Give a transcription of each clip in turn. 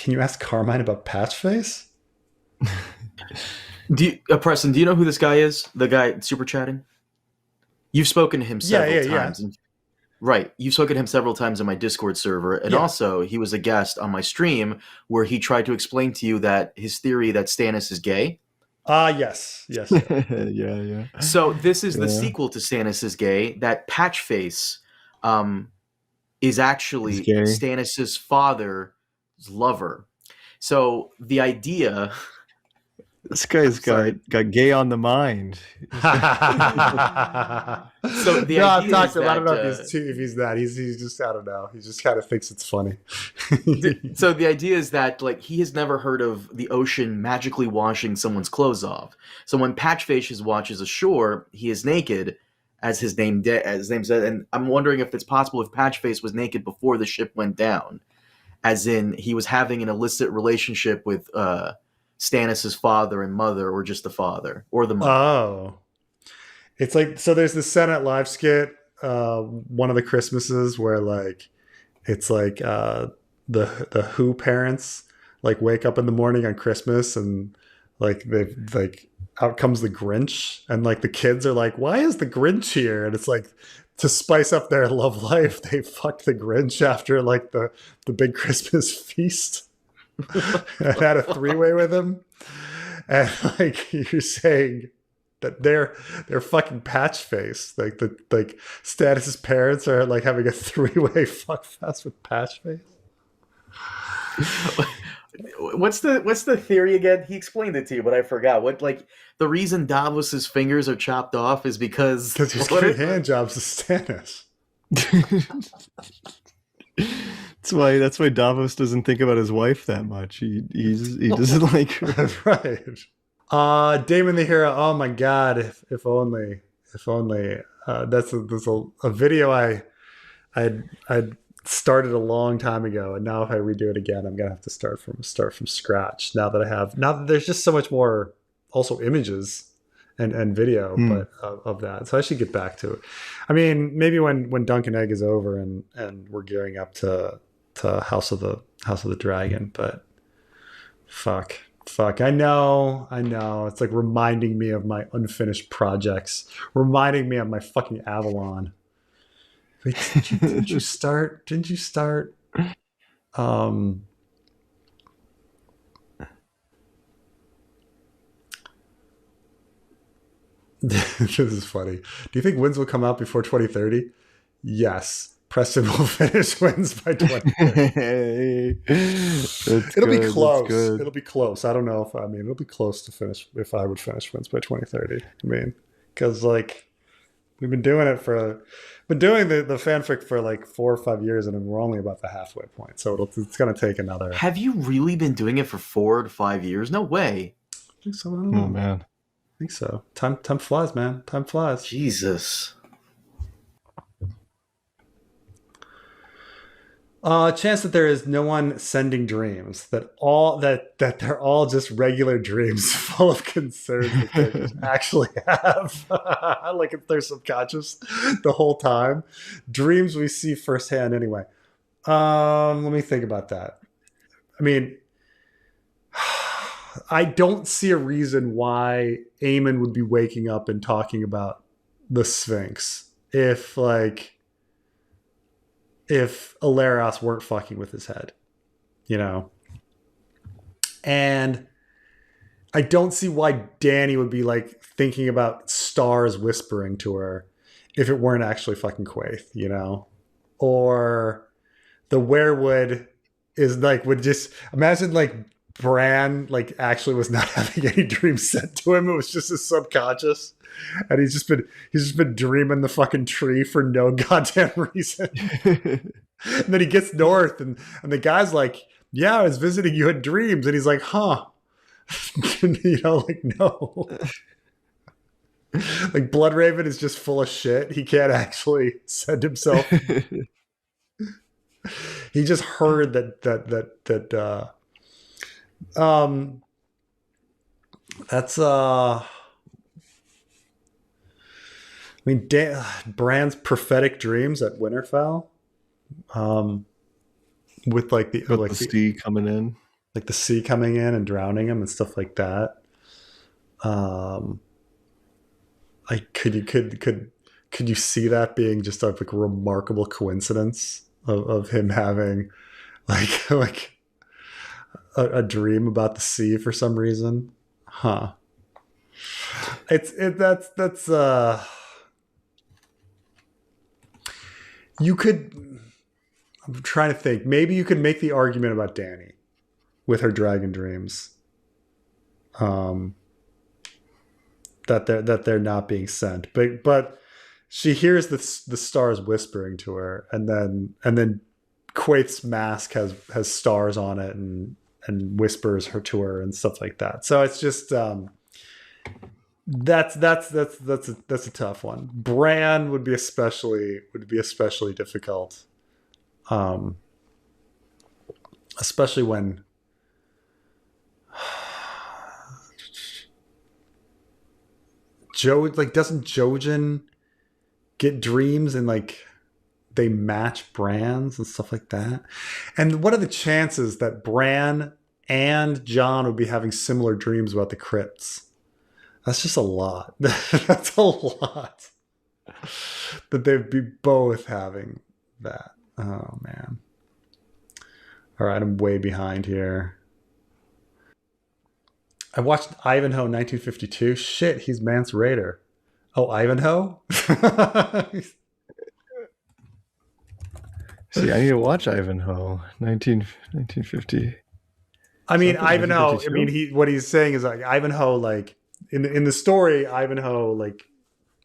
Can you ask Carmine about Patchface? Preston, do you know who this guy is? The guy super chatting? You've spoken to him several Yeah. times. Right. You've spoken to him several times on my Discord server. And Yeah. also, he was a guest on my stream where he tried to explain to you that his theory that Stannis is gay. Yes. Yeah. So this is the sequel to Stannis is gay, that Patchface is actually Stannis's father's lover. So the idea... This guy's got gay on the mind. So the idea I don't know if he's that. He's just, I don't know. He just kind of thinks it's funny. So the idea is that like he has never heard of the ocean magically washing someone's clothes off. So when Patchface watches ashore, he is naked, as his name said. And I'm wondering if it's possible if Patchface was naked before the ship went down, as in he was having an illicit relationship with Stannis's father and mother, or just the father or the mother. Oh, it's like, so there's the Senate live skit, one of the Christmases where like it's like the Who parents like wake up in the morning on Christmas and like they've like out comes the Grinch and like the kids are like, why is the Grinch here? And it's like, to spice up their love life, they fucked the Grinch after like the big Christmas feast. And had a three-way with him, and like you're saying that they're fucking Patchface, like Stannis' parents are like having a three-way fuck fest with Patchface. What's the theory again? He explained it to you, but I forgot. What, like, the reason Davos's fingers are chopped off is because he's giving hand jobs to Stannis. That's why Davos doesn't think about his wife that much. He doesn't like her. That's right. Daemon the Hero. Oh my God! If only. That's a video I'd started a long time ago, and now if I redo it again, I'm gonna have to start from scratch. Now that there's just so much more, also images and video, but of that. So I should get back to it. I mean, maybe when Dunk and Egg is over and we're gearing up to House of the Dragon, but fuck. I know. It's like reminding me of my unfinished projects, reminding me of my fucking Avalon. Wait, didn't you start? This is funny. Do you think Wins will come out before 2030? Yes. Preston will finish Wins by 2030. It'll be close. It'll be close. I don't know it'll be close to finish if I would finish Wins by 2030. I mean, because like we've been doing the fanfic for like 4 or 5 years, and we're only about the halfway point. So it's going to take another. Have you really been doing it for 4 to 5 years? No way. I think so. I don't know. Oh man. I think so. Time flies, man. Time flies. Jesus. Chance that there is no one sending dreams, that they're all just regular dreams full of concerns that they just actually have. Like if they're subconscious the whole time. Dreams we see firsthand anyway. Let me think about that. I mean, I don't see a reason why Aemon would be waking up and talking about the Sphinx if Aleros weren't fucking with his head, you know? And I don't see why Dany would be like thinking about stars whispering to her if it weren't actually fucking Quaithe, you know? Or the werewood is like, would just imagine like Bran like actually was not having any dreams sent to him. It was just his subconscious. And he's just been dreaming the fucking tree for no goddamn reason. And then he gets north and the guy's like, yeah, I was visiting you in dreams. And he's like, huh. You know, like, no. Like Bloodraven is just full of shit. He can't actually send himself. He just heard that that's I mean, Bran's prophetic dreams at Winterfell, with like the sea coming in. like the sea coming in and drowning him and stuff like that. Like could you see that being just a like remarkable coincidence of him having like a dream about the sea for some reason? Huh. That's you could, I'm trying to think, maybe you could make the argument about Dany with her dragon dreams. That they're not being sent, but she hears the stars whispering to her, and then Quaith's mask has stars on it and whispers her to her and stuff like that. So it's just that's a tough one. Bran would be especially difficult, especially when doesn't Jojen get dreams and like they match Bran's and stuff like that? And what are the chances that Bran and Jon would be having similar dreams about the crypts? That's just a lot. That's a lot. That they'd be both having that. Oh man. All right, I'm way behind here. I watched Ivanhoe 1952. Shit, he's Mance Rayder. Oh, Ivanhoe? See, I need to watch Ivanhoe 1950. I mean, Something Ivanhoe. 1952? What he's saying is like Ivanhoe, like in the story, Ivanhoe like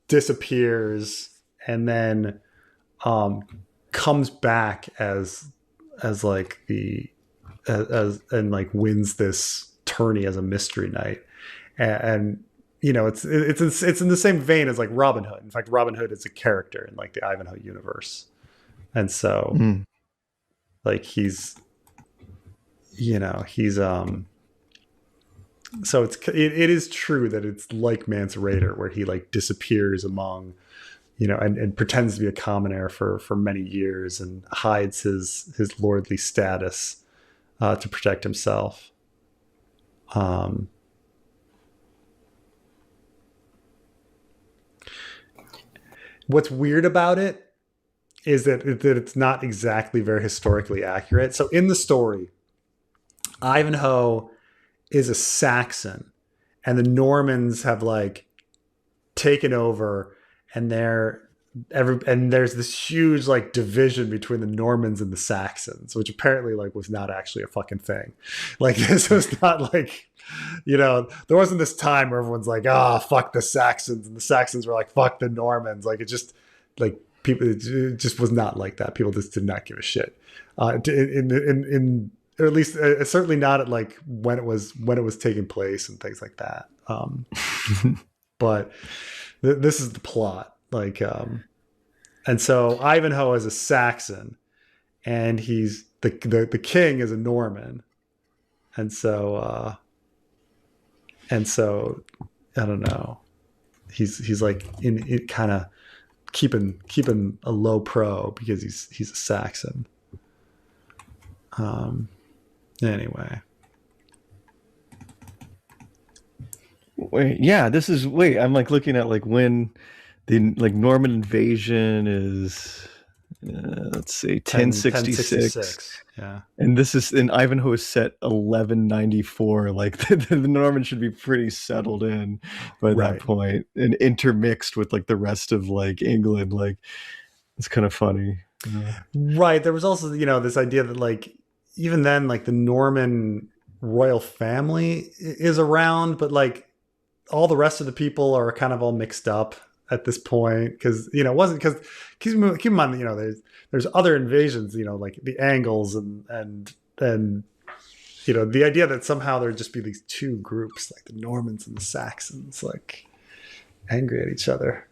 disappears and then comes back as like as and like wins this tourney as a mystery knight, and you know it's in the same vein as like Robin Hood. In fact, Robin Hood is a character in like the Ivanhoe universe, and so like he's so it is true that it's like Mance Rayder, where he like disappears among and pretends to be a commoner for many years and hides his lordly status to protect himself. What's weird about it is that it's not exactly very historically accurate. So in the story, Ivanhoe is a Saxon, and the Normans have like taken over, and there's this huge like division between the Normans and the Saxons, which apparently like was not actually a fucking thing. Like this was not like, there wasn't this time where everyone's like, fuck the Saxons, and the Saxons were like, fuck the Normans. Like it just like it just was not like that. People just did not give a shit. In or at least certainly not at like when it was taking place and things like that. But this is the plot. Like, and so Ivanhoe is a Saxon, and he's the king is a Norman, and so I don't know. He's like in it, kind of keeping a low pro because he's a Saxon. Anyway. Wait, I'm like looking at like when the like Norman invasion is let's see 1066. Yeah. And this is in Ivanhoe is set 1194. Like the Normans should be pretty settled in by that point and intermixed with like the rest of like England. Like it's kind of funny. Right. There was also, this idea that like even then like the Norman royal family is around, but like all the rest of the people are kind of all mixed up at this point because it wasn't because keep in mind there's other invasions like the Angles and the idea that somehow there'd just be these two groups like the Normans and the Saxons like angry at each other.